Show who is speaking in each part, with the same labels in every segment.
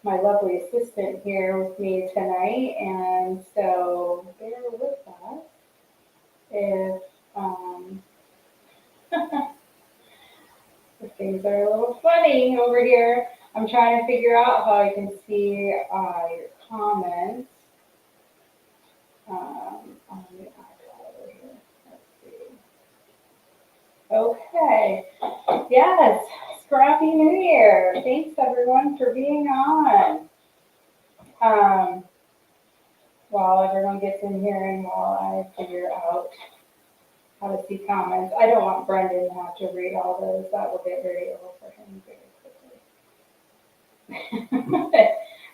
Speaker 1: my lovely assistant here with me tonight, and so bear with us if if things are a little funny over here. I'm trying to figure out how I can see your comments on the iPad over here. Let's see. Okay. Yes. Scrappy New Year. Thanks everyone for being on. Um, while everyone gets in here and while I figure out how to see comments. I don't want Brendan to have to read all those. That will get very old for him very quickly.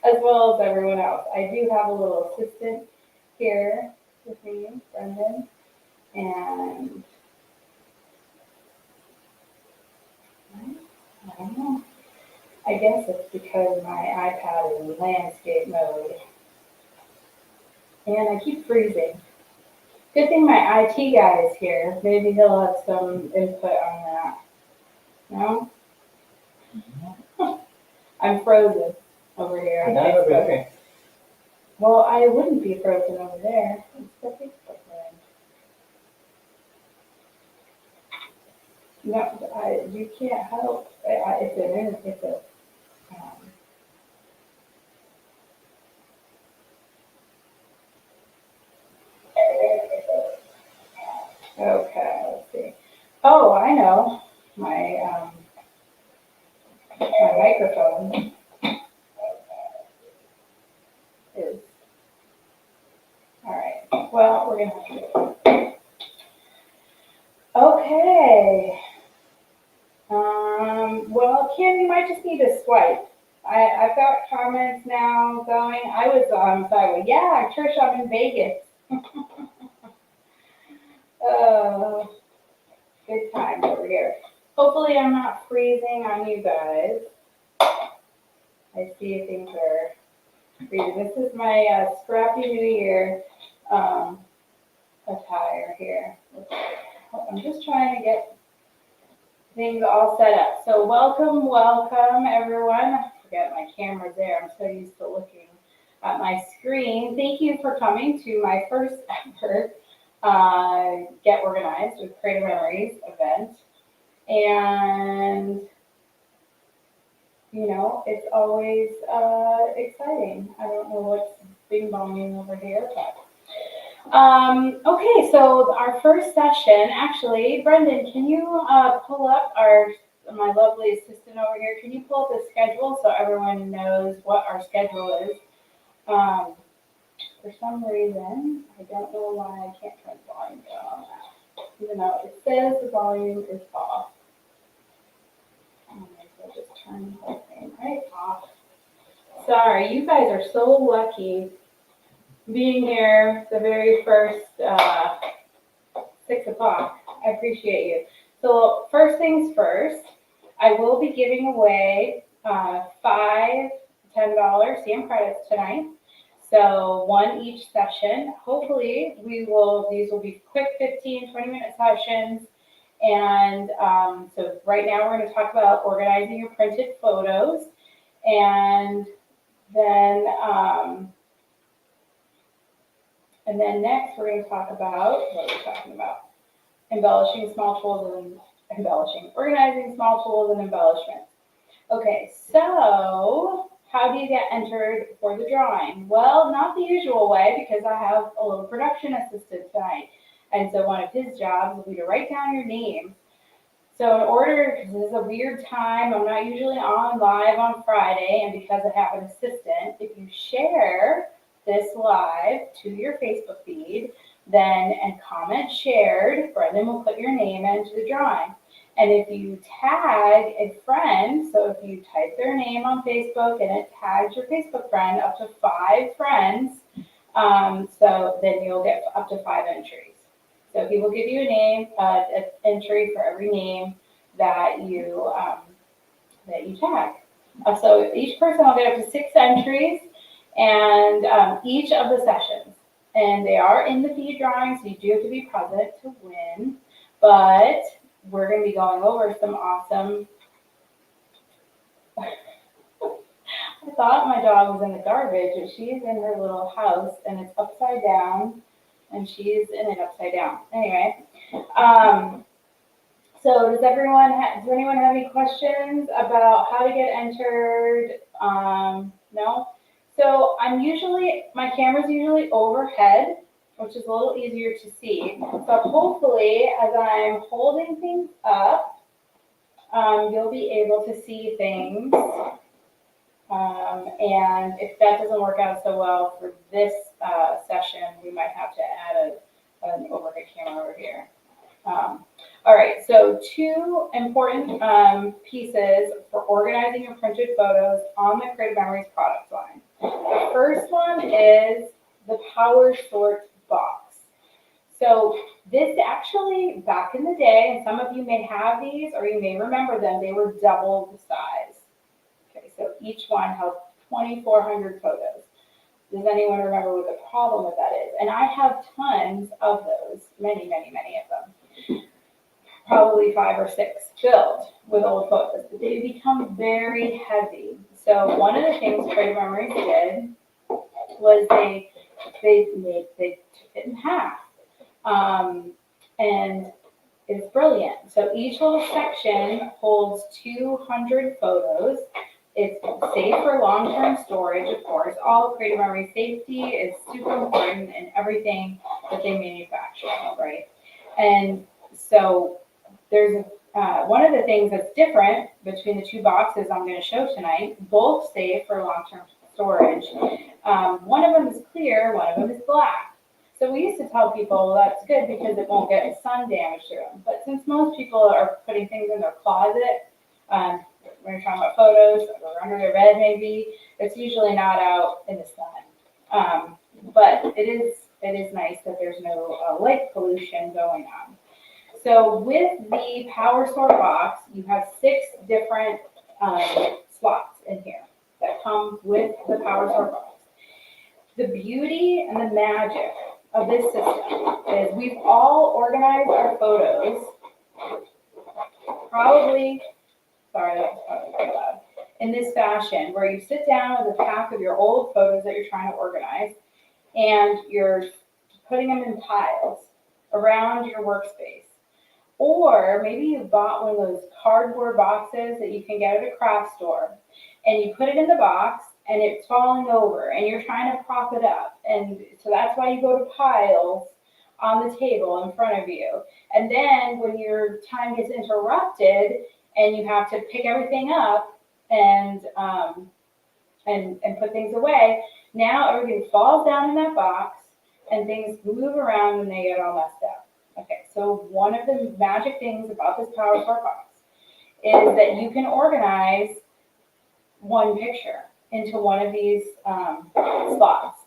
Speaker 1: As well as everyone else. I do have a little assistant here with me, Brendan, and I don't know. I guess it's because my iPad is in landscape mode and I keep freezing. Good thing my IT guy is here. Maybe he'll have some input on that. No? I'm frozen over here on Facebook. Well, I wouldn't be frozen over there. It's the Facebook one. No, you can't help. It's a. Okay, let's see. Oh, I know. My microphone is all right. Well, we're gonna have to do it. Okay. Well, Kim, you might just need to swipe. I've got comments now going. I was on Sideway. Yeah, Trish, I'm in Vegas. Good times over here. Hopefully I'm not freezing on you guys. I see things are freezing. This is my Scrappy New Year attire here. I'm just trying to get things all set up. So welcome everyone. I forget my camera's there. I'm so used to looking at my screen. Thank you for coming to my first ever Get Organized with Creative Memories event. And you know, it's always exciting. I don't know what's bing bonging over here, but okay, so our first session, actually, Brendan, can you pull up my lovely assistant over here? Can you pull up the schedule so everyone knows what our schedule is? For some reason, I don't know why I can't turn the volume down on that, even though it says the volume is off. I'll just turn the whole thing right off. Sorry, you guys are so lucky being here the very first 6 o'clock. I appreciate you. So first things first, I will be giving away 5 $10 CM credits tonight. So one each session. Hopefully these will be quick 15, 20-minute sessions. And so right now we're going to talk about organizing your printed photos. And then next we're going to talk about, what are we talking about? Embellishing small tools and organizing small tools and embellishments. Okay, so how do you get entered for the drawing? Well, not the usual way because I have a little production assistant tonight. And so one of his jobs will be to write down your names. So in order, because this is a weird time, I'm not usually on live on Friday, and because I have an assistant, if you share this live to your Facebook feed, then and comment shared, Brendan will put your name into the drawing. And if you tag a friend, so if you type their name on Facebook and it tags your Facebook friend, up to 5 friends, so then you'll get up to 5 entries. So he will give you a name, an entry for every name that you tag. So each person will get up to 6 entries, and each of the sessions. And they are in the feed drawing, so you do have to be present to win. But we're going to be going over some awesome. thought my dog was in the garbage, but she's in her little house and it's upside down and she's in it upside down. Anyway, so does anyone have any questions about how to get entered? No? So my camera's usually overhead, which is a little easier to see. So hopefully, as I'm holding things up, you'll be able to see things. And if that doesn't work out so well for this session, we might have to add an overhead camera over here. All right, so two important pieces for organizing your printed photos on the Creative Memories product line. The first one is the Power Sort box. So this actually, back in the day, and some of you may have these or you may remember them, they were double the size. Okay, so each one held 2,400 photos. Does anyone remember what the problem with that is? And I have tons of those, many, many, many of them. Probably 5 or 6 filled with old photos, but they become very heavy. So one of the things Creative Memories did was they took it in half. And it's brilliant. So each little section holds 200 photos. It's safe for long-term storage, of course. All Creative Memory safety is super important in everything that they manufacture, right? And so there's one of the things that's different between the two boxes I'm going to show tonight, both safe for long-term storage. One of them is clear, one of them is black. So we used to tell people, well, that's good because it won't get sun damage to them. But since most people are putting things in their closet, when you're talking about photos, or under their bed maybe, it's usually not out in the sun. But it is nice that there's no light pollution going on. So with the Power Sort box, you have 6 different slots in here that come with the Power Sort box. The beauty and the magic of this system is we've all organized our photos in this fashion, where you sit down with a pack of your old photos that you're trying to organize, and you're putting them in piles around your workspace. Or maybe you bought one of those cardboard boxes that you can get at a craft store, and you put it in the box and it's falling over and you're trying to prop it up. And so that's why you go to piles on the table in front of you. And then when your time gets interrupted and you have to pick everything up and put things away, now everything falls down in that box and things move around and they get all messed up. Okay, so one of the magic things about this Power Sort box is that you can organize one picture into one of these slots,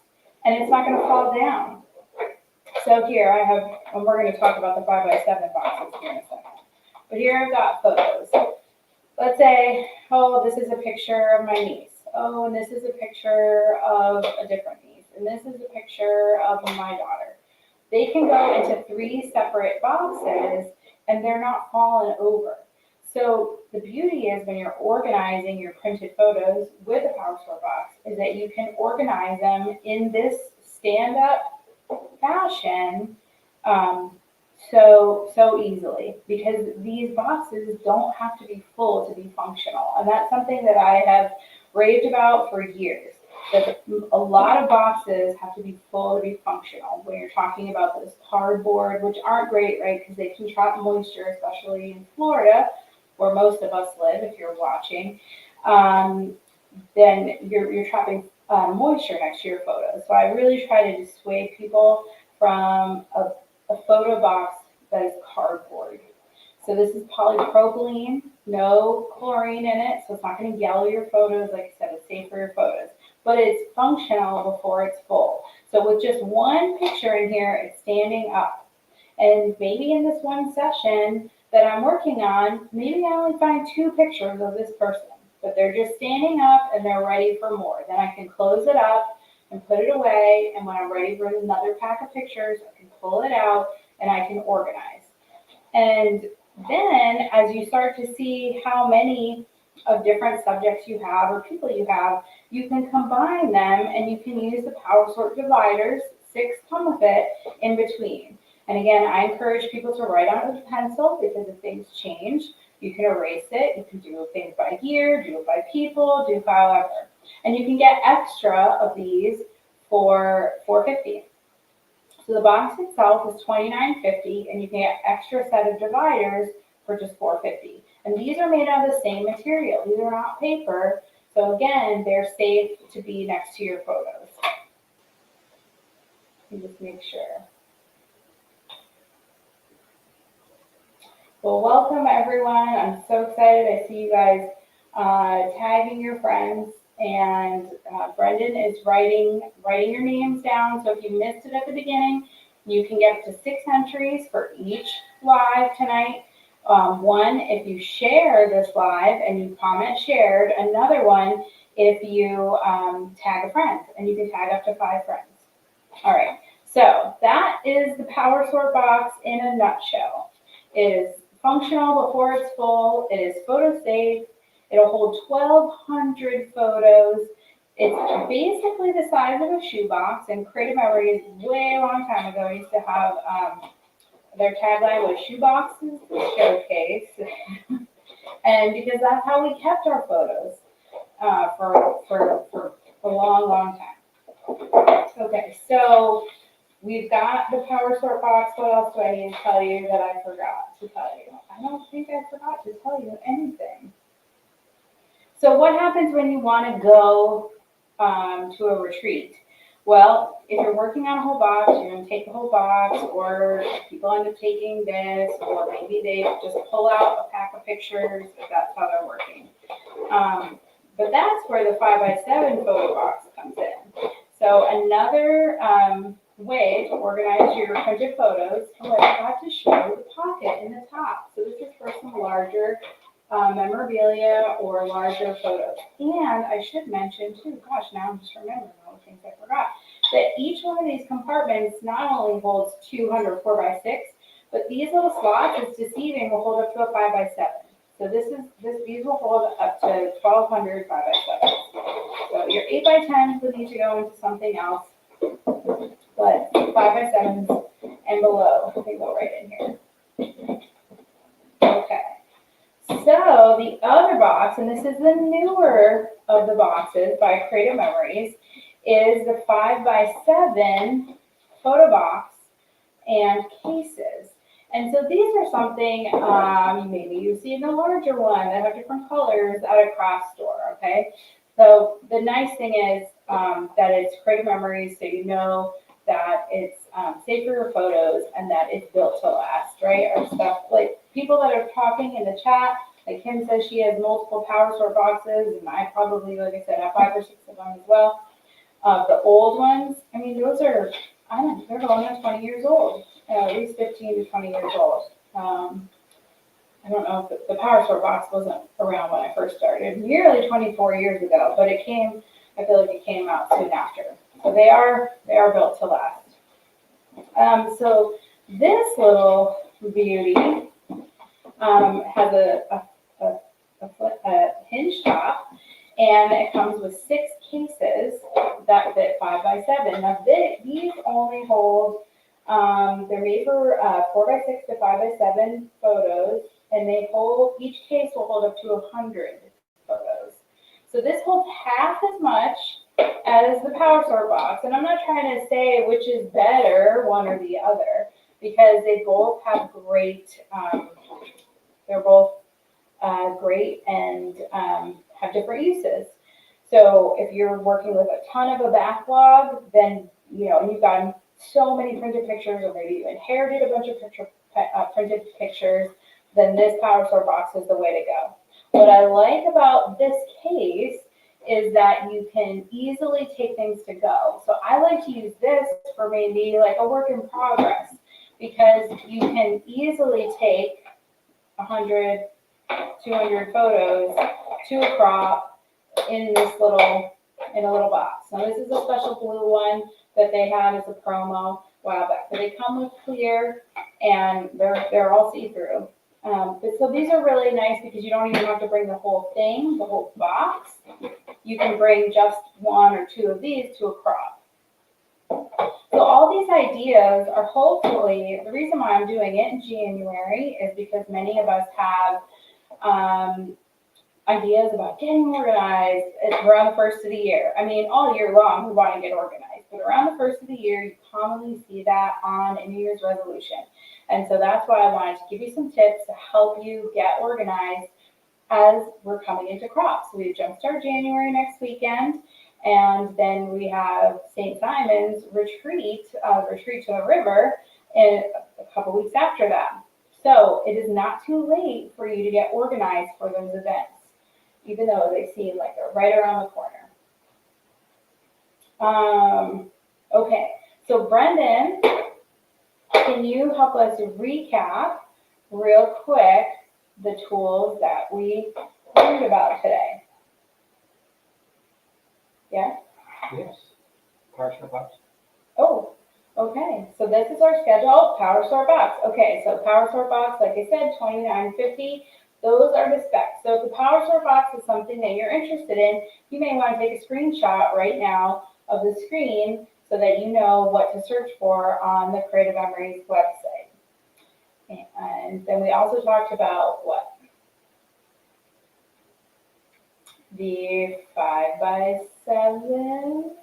Speaker 1: and it's not going to fall down. So here I have, and we're going to talk about the 5x7 boxes here in a second. But here I've got photos. Let's say, oh, this is a picture of my niece. Oh, and this is a picture of a different niece. And this is a picture of my daughter. They can go into 3 separate boxes and they're not falling over. So the beauty is when you're organizing your printed photos with a Power Sort box is that you can organize them in this stand-up fashion so easily, because these boxes don't have to be full to be functional. And that's something that I have raved about for years, that a lot of boxes have to be full to be functional. When you're talking about those cardboard, which aren't great, right, because they can trap moisture, especially in Florida, where most of us live, if you're watching, then you're trapping moisture next to your photos. So I really try to dissuade people from a photo box that is cardboard. So this is polypropylene, no chlorine in it, so it's not going to yellow your photos. Like I said, it's safe for your photos, but it's functional before it's full. So with just one picture in here, it's standing up. And maybe in this one session that I'm working on, maybe I only find 2 pictures of this person, but they're just standing up and they're ready for more. Then I can close it up and put it away, and when I'm ready for another pack of pictures, I can pull it out and I can organize. And then as you start to see how many of different subjects you have or people you have, you can combine them and you can use the power sort dividers, 6 come with it, in between. And again, I encourage people to write on it with a pencil because if things change, you can erase it. You can do things by year, do it by people, do however. And you can get extra of these for $4.50. So the box itself is $29.50, and you can get extra set of dividers for just $4.50. And these are made out of the same material. These are not paper. So again, they're safe to be next to your photos. You just make sure. Well, welcome everyone. I'm so excited. I see you guys tagging your friends, and Brendan is writing your names down. So if you missed it at the beginning, you can get up to 6 entries for each live tonight. One if you share this live and you comment shared. Another one if you tag a friend, and you can tag up to 5 friends. All right. So that is the Power Sort box in a nutshell. It is functional before it's full. It is photo safe. It'll hold 1,200 photos. It's basically the size of a shoebox, and Creative Memories, way a long time ago, used to have their tagline was shoeboxes showcase. And because that's how we kept our photos for a long, long time. Okay, so we've got the Power Sort box. What else do I need to tell you that I forgot to tell you? I don't think I forgot to tell you anything. So what happens when you want to go to a retreat? Well, if you're working on a whole box, you're going to take the whole box, or people end up taking this, or maybe they just pull out a pack of pictures if that's how they're working. But that's where the 5x7 photo box comes in. So another way to organize your printed photos, oh, I forgot to show the pocket in the top. So this is for some larger memorabilia or larger photos. And I should mention too, gosh, now I'm just remembering all the things I forgot, that each one of these compartments not only holds 200 4x6, but these little slots, it's deceiving, will hold up to a 5x7. So these will hold up to 1,200 5x7. So your 8x10s would need to go into something else, but 5x7s and below, they go right in here. Okay. So the other box, and this is the newer of the boxes by Creative Memories, is the 5x7 photo box and cases. And so these are something maybe you see in the larger one that have different colors at a craft store, okay? So the nice thing is that it's Creative Memories, so you know that it's safe for your photos and that it's built to last, right? Our stuff, like people that are talking in the chat, like Kim says she has multiple Power Sort boxes, and I probably, like I said, have 5 or 6 of them as well. The old ones, I mean, those are, I don't know, they're going on 20 years old, at least 15 to 20 years old. I don't know if the Power Sort box wasn't around when I first started, nearly 24 years ago, but it came, I feel like it came out soon after. So they are built to last. So this little beauty has a hinge top, and it comes with 6 cases that fit 5x7. Now these only hold, they're made for 4x6 to 5x7 photos, and each case will hold up to 100 photos. So this holds half as much as the Power Sort box, and I'm not trying to say which is better, one or the other, because they both have great, they're both great and have different uses. So if you're working with a ton of a backlog, then, you've got so many printed pictures, or maybe you inherited a bunch of printed pictures, then this Power Sort box is the way to go. What I like about this case is that you can easily take things to go. So I like to use this for maybe like a work in progress, because you can easily take 100, 200 photos to a crop in a little box. Now this is a special blue one that they had as a promo a while back, but they come with clear, and they're all see-through. So these are really nice because you don't even have to bring the whole thing, the whole box. You can bring just one or two of these to a crop. So all these ideas are hopefully, the reason why I'm doing it in January is because many of us have ideas about getting organized around the first of the year. I mean, all year long we want to get organized, but around the first of the year you commonly see that on a New Year's resolution. And so that's why I wanted to give you some tips to help you get organized as we're coming into crops. So we jumpstart January next weekend, and then we have St. Simon's retreat to the river in a couple weeks after that. So it is not too late for you to get organized for those events, even though they seem like they're right around the corner. Okay, so Brendan, can you help us recap real quick the tools that we learned about today? Yeah?
Speaker 2: Yes. PowerShore box.
Speaker 1: Oh, okay. So this is our schedule, PowerShore box. Okay, so PowerShore box, like I said, $29.50. Those are the specs. So if the PowerShore box is something that you're interested in, you may want to take a screenshot right now of the screen so that you know what to search for on the Creative Memories website. And then we also talked about what? The 5x7.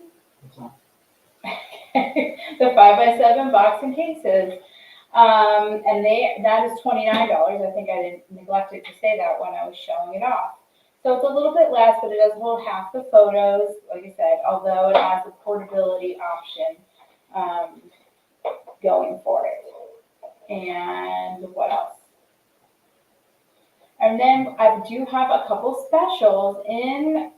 Speaker 1: The 5x7 boxing cases. And that is $29. I think I neglected to say that when I was showing it off. So it's a little bit less, but it does hold half the photos, like I said, although it has a portability option going for it. And what else? And then I do have a couple specials in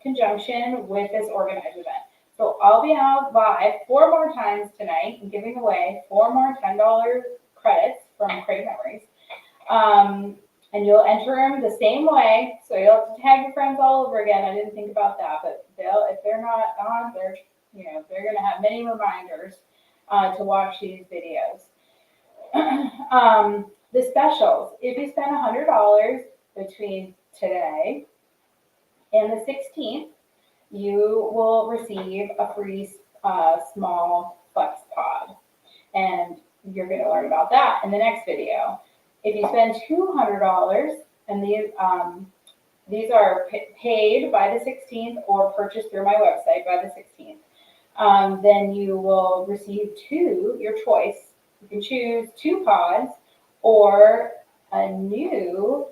Speaker 1: conjunction with this organized event. So I'll be out live 4 more times tonight and giving away 4 more $10 credits from Creative Memories. And you'll enter them the same way. So you'll have to tag your friends all over again. I didn't think about that, but if they're not on, they're going to have many reminders to watch these videos. The specials, if you spend $100 between today and the 16th, you will receive a free small flex pod. And you're going to learn about that in the next video. If you spend $200, and these are paid by the 16th or purchased through my website by the 16th, then you will receive your choice. You can choose 2 pods or a new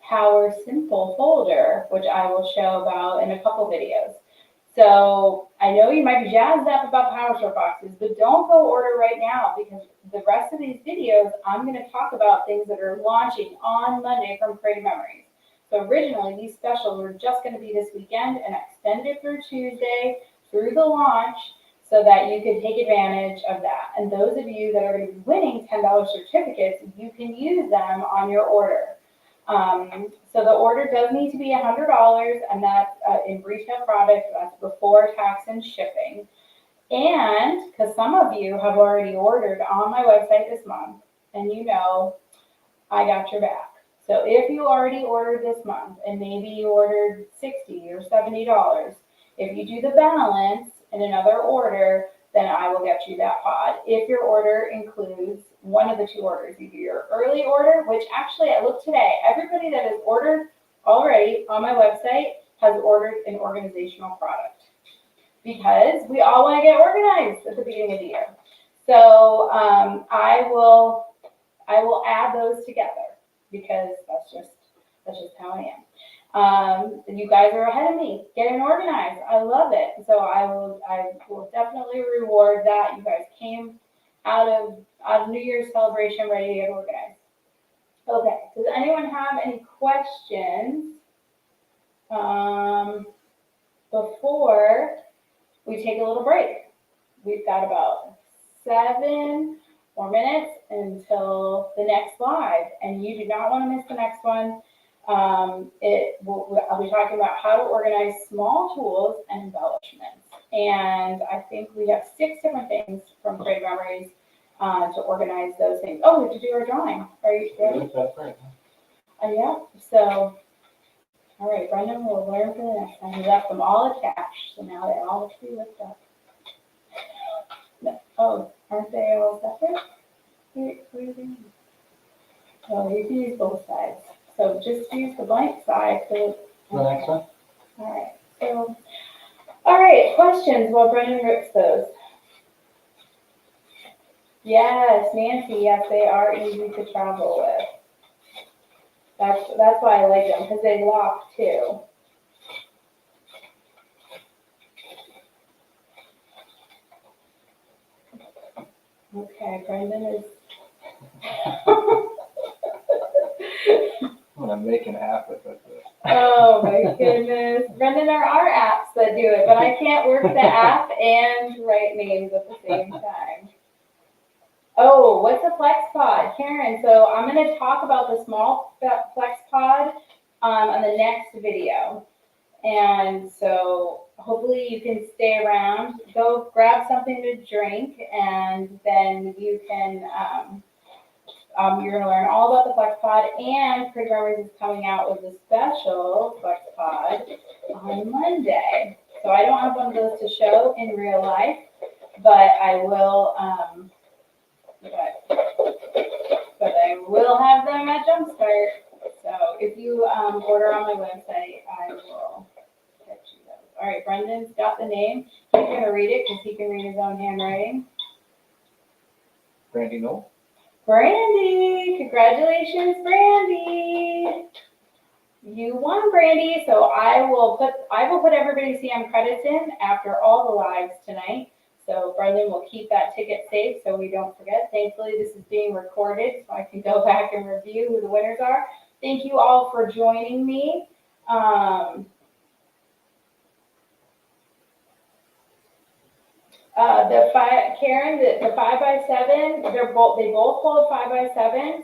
Speaker 1: Power Simple folder, which I will show about in a couple videos. So I know you might be jazzed up about PowerShore boxes, but don't go order right now because the rest of these videos, I'm going to talk about things that are launching on Monday from Creative Memories. So originally, these specials were just going to be this weekend and extended through Tuesday through the launch so that you could take advantage of that. And those of you that are going to be winning $10 certificates, you can use them on your order. So the order does need to be $100, and that's in retail product. That's before tax and shipping. And because some of you have already ordered on my website this month, and you know I got your back. So if you already ordered this month, and maybe you ordered $60 or $70, if you do the balance in another order, then I will get you that pod. If your order includes one of the 2 orders, either your early order, which actually I looked today, everybody that has ordered already on my website has ordered an organizational product because we all want to get organized at the beginning of the year. So I will add those together because that's just how I am. You guys are ahead of me, getting organized. I love it. So I will definitely reward that. You guys came out of New Year's celebration ready to get organized. Okay, does anyone have any questions before we take a little break? We've got about 7 more minutes until the next live, and you do not want to miss the next one. I'll be talking about how to organize small tools and embellishments. And I think we have 6 different things from Creative Memories to organize those things. Oh, we have to do our drawing. Are you ready?
Speaker 2: That's right.
Speaker 1: Yeah, so, all right, Brendan will learn for the next time. He left them all attached, so now they all have to be lifted up. No, oh, aren't they all separate? What are you doing? Oh, you can use both sides. So just use the blank side. So,
Speaker 2: The next one?
Speaker 1: all right, so, all right, questions while Brendan rips those. Yes, Nancy, yes, they are easy to travel with. That's why I like them, because they lock too. Okay, Brendan is.
Speaker 2: I'm gonna make an app with it.
Speaker 1: Oh my goodness. Brendan, there are apps that do it, but I can't work the app and write names at the same time. Oh, what's a flex pod? Karen, so I'm going to talk about the small flex pod on the next video. And so hopefully you can stay around, go grab something to drink, and then you can, you're going to learn all about the flex pod, and Programmers is coming out with a special flex pod on Monday. So I don't have one of those to show in real life, but I will, but I will have them at Jumpstart. So if you order on my website, I will get you those. All right, Brendan's got the name. He's going to read it because he can read his own handwriting.
Speaker 2: Brandy Knoll.
Speaker 1: Brandy, congratulations, Brandy. You won, Brandy. So I will put everybody's CM credits in after all the lives tonight. So Brendan will keep that ticket safe so we don't forget. Thankfully, this is being recorded, so I can go back and review who the winners are. Thank you all for joining me. Karen, the 5x7, they both hold 5x7s.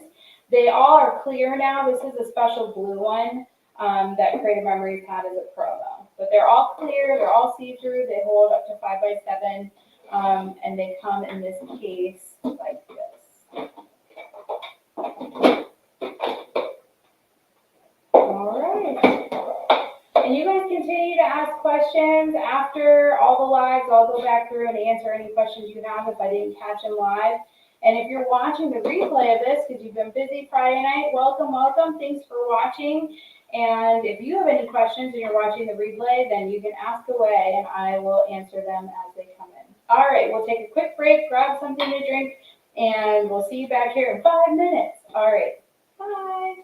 Speaker 1: They all are clear now. This is a special blue one that Creative Memories had as a promo. But they're all clear, they're all see-through, they hold up to 5x7, and they come in this case like this. All right. And you guys continue to ask questions after all the lives. I'll go back through and answer any questions you have if I didn't catch them live. And if you're watching the replay of this because you've been busy Friday night, welcome, welcome. Thanks for watching. And if you have any questions and you're watching the replay, then you can ask away and I will answer them as they come in. All right, we'll take a quick break, grab something to drink, and we'll see you back here in 5 minutes. All right, bye.